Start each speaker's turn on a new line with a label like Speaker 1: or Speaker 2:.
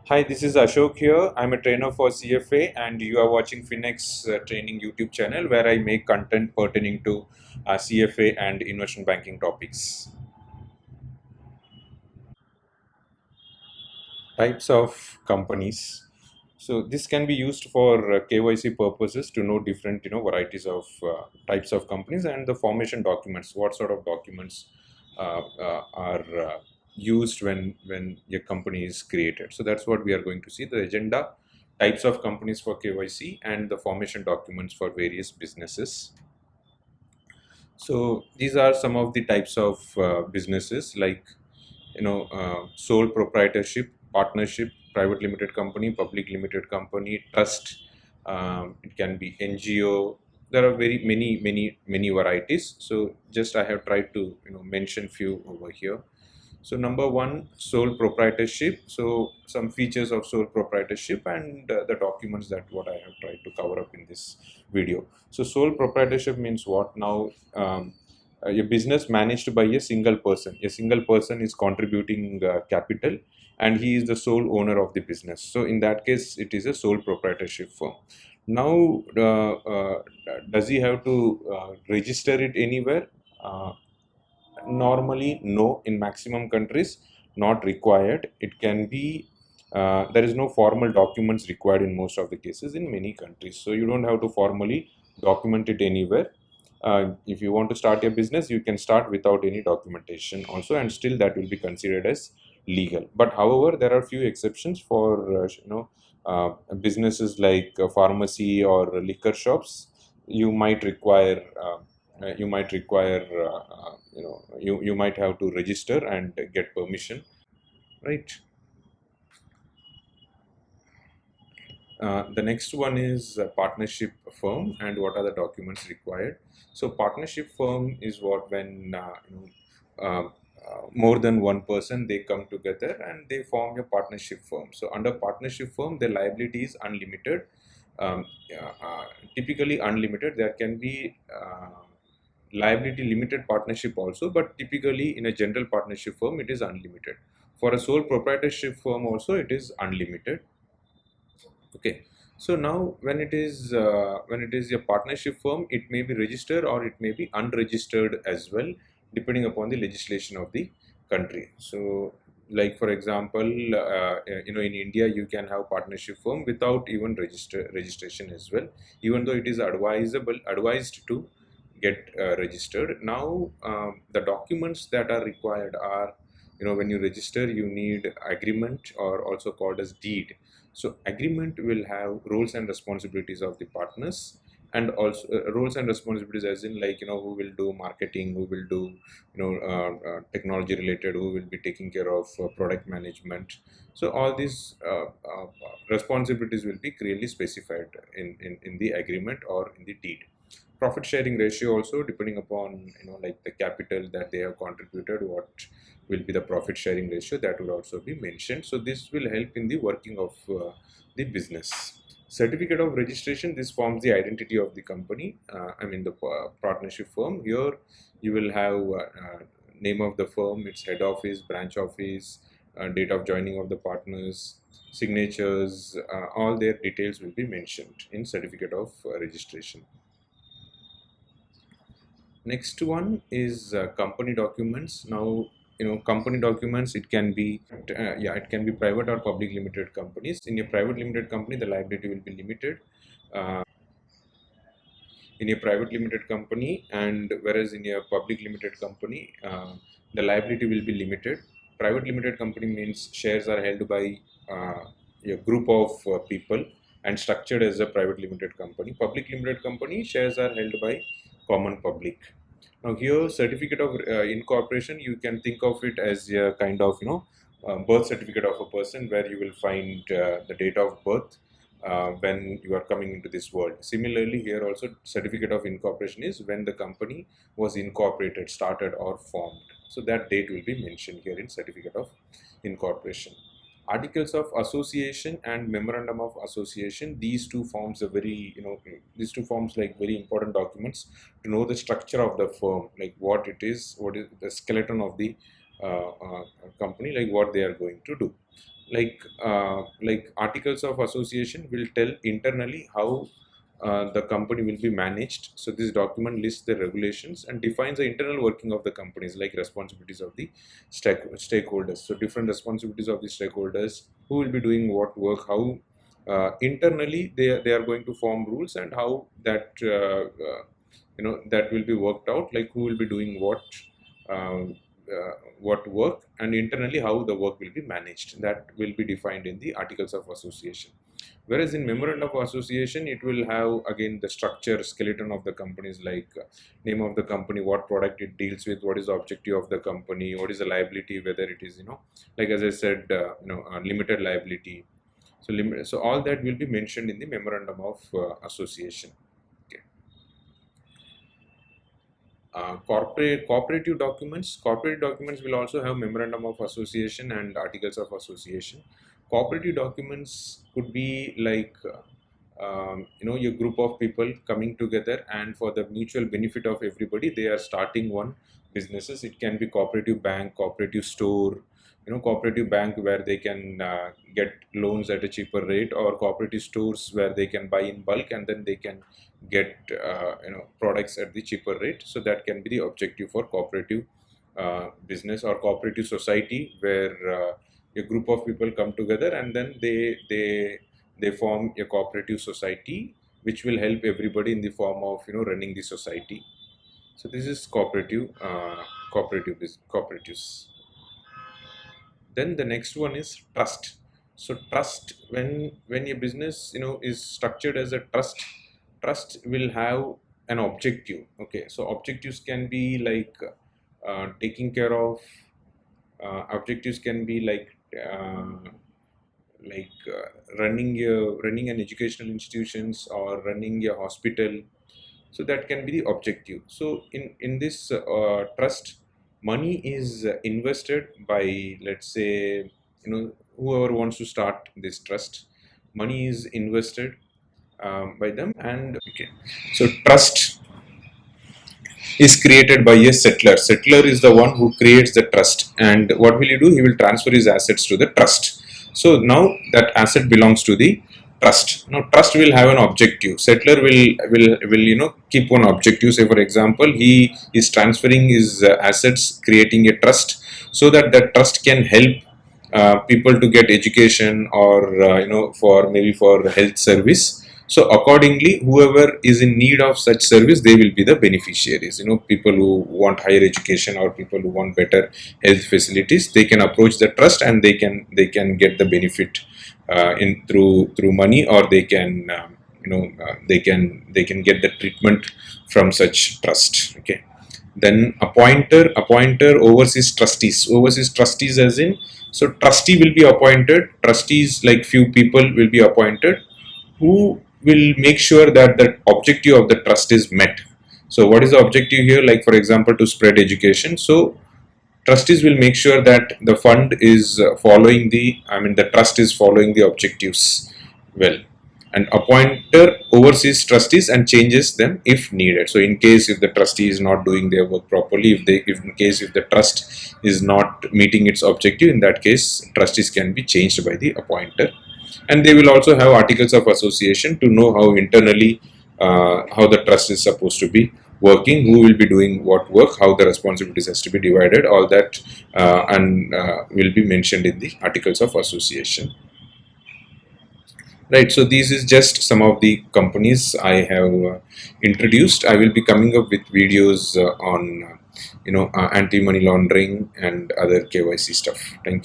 Speaker 1: Hi, this is Ashok here. I'm a trainer for CFA, and you are watching FinEx Training YouTube channel where I make content pertaining to CFA and investment banking topics. Types of companies. So this can be used for KYC purposes to know different varieties of types of companies and the formation documents. What sort of documents are used when your company is created. So that's what we are going to see: the agenda, types of companies for KYC, and the formation documents for various businesses. So these are some of the types of businesses, like sole proprietorship, partnership, private limited company, public limited company, trust. It can be NGO. There are very many varieties. So just I have tried to mention few over here. So number one, sole proprietorship. So some features of sole proprietorship and the documents that what I have tried to cover up in this video. So sole proprietorship means what now? A business managed by a single person. A single person is contributing capital, and he is the sole owner of the business. So in that case, it is a sole proprietorship firm. Now, does he have to register it anywhere? Normally, no. In maximum countries, not required. It can be. There is no formal documents required in most of the cases in many countries. So you don't have to formally document it anywhere. If you want to start your business, you can start without any documentation also, and still that will be considered as legal. But however, there are few exceptions for businesses like pharmacy or liquor shops. You might require you might have to register and get permission, right? The next one is a partnership firm, and what are the documents required. So partnership firm is what when more than one person, they come together and they form a partnership firm. So under partnership firm, the liability is unlimited. Yeah, typically unlimited. There can be liability limited partnership also, but typically in a general partnership firm it is unlimited. For a sole proprietorship firm also it is unlimited. Okay. So now when it is a partnership firm, it may be registered or it may be unregistered as well, depending upon the legislation of the country. So like for example, in India you can have partnership firm without even registration as well, even though it is advised to get registered. Now the documents that are required are, when you register, you need agreement, or also called as deed. So agreement will have roles and responsibilities of the partners, and also roles and responsibilities as in, like, who will do marketing, who will do technology related, who will be taking care of product management. So all these responsibilities will be clearly specified in the agreement or in the deed. Profit sharing ratio also, depending upon like the capital that they have contributed, what will be the profit sharing ratio, that will also be mentioned. So this will help in the working of the business. Certificate of registration, this forms the identity of the company, I mean the partnership firm. Here you will have name of the firm, its head office, branch office, date of joining of the partners, signatures, all their details will be mentioned in certificate of registration. Next one is company documents. Now, company documents, it can be it can be private or public limited companies. In a private limited company, the liability will be limited. Uh, in a private limited company, and whereas in a public limited company, the liability will be limited. Private limited company means shares are held by a group of people and structured as a private limited company. Public limited company, shares are held by common public. Now here, certificate of incorporation, you can think of it as a kind of birth certificate of a person, where you will find the date of birth when you are coming into this world. Similarly, here also certificate of incorporation is when the company was incorporated, started or formed. So that date will be mentioned here in certificate of incorporation. Articles of association and memorandum of association, these two forms are very, these two forms like very important documents to know the structure of the firm, like what is the skeleton of the company, like what they are going to do. like articles of association will tell internally how the company will be managed. So this document lists the regulations and defines the internal working of the companies, like responsibilities of the stakeholders. So different responsibilities of the stakeholders, who will be doing what work, how internally they are going to form rules, and how that that will be worked out, like who will be doing um, what work, and internally how the work will be managed. That will be defined in the articles of association. Whereas in memorandum of association, it will have again the structure, skeleton of the companies, like name of the company, what product it deals with, what is the objective of the company, what is the liability, whether it is like as I said, limited liability. So all that will be mentioned in the memorandum of association. Okay. Cooperative documents. Cooperative documents will also have memorandum of association and articles of association. Cooperative documents could be like your group of people coming together, and for the mutual benefit of everybody, they are starting one businesses. It can be cooperative bank, cooperative store, cooperative bank where they can get loans at a cheaper rate, or cooperative stores where they can buy in bulk and then they can get products at the cheaper rate. So that can be the objective for cooperative business. Or cooperative society, where a group of people come together and then they form a cooperative society, which will help everybody in the form of running the society. So this is cooperatives. Then the next one is trust. So trust, when a business is structured as a trust will have an objective. Okay, so objectives can be like taking care of objectives can be running an educational institutions, or running a hospital. So that can be the objective. So in this trust, money is invested by, let's say, whoever wants to start this trust. Money is invested by them. And okay, so trust is created by a settler. Settler is the one who creates the trust, and what will he do? He will transfer his assets to the trust. So now that asset belongs to the trust. Now trust will have an objective. Settler will keep one objective. Say for example, he is transferring his assets, creating a trust, so that the trust can help people to get education, or for maybe for health service. So accordingly, whoever is in need of such service, they will be the beneficiaries. People who want higher education, or people who want better health facilities, they can approach the trust, and they can get the benefit in through money, or they can they can get the treatment from such trust. Okay. Then appointer oversees trustees, as in, so trustee will be appointed. Trustees, like few people will be appointed, who will make sure that the objective of the trust is met. So what is the objective here? Like for example, to spread education. So trustees will make sure that the fund is following the trust is following the objectives well. And appointer oversees trustees and changes them if needed. So in case if the trustee is not doing their work properly, if the trust is not meeting its objective, in that case trustees can be changed by the appointer. And they will also have articles of association to know how internally how the trust is supposed to be working, who will be doing what work, how the responsibilities has to be divided, all that and will be mentioned in the articles of association. Right, so this is just some of the companies I have introduced. I will be coming up with videos on anti-money laundering and other KYC stuff. Thank you.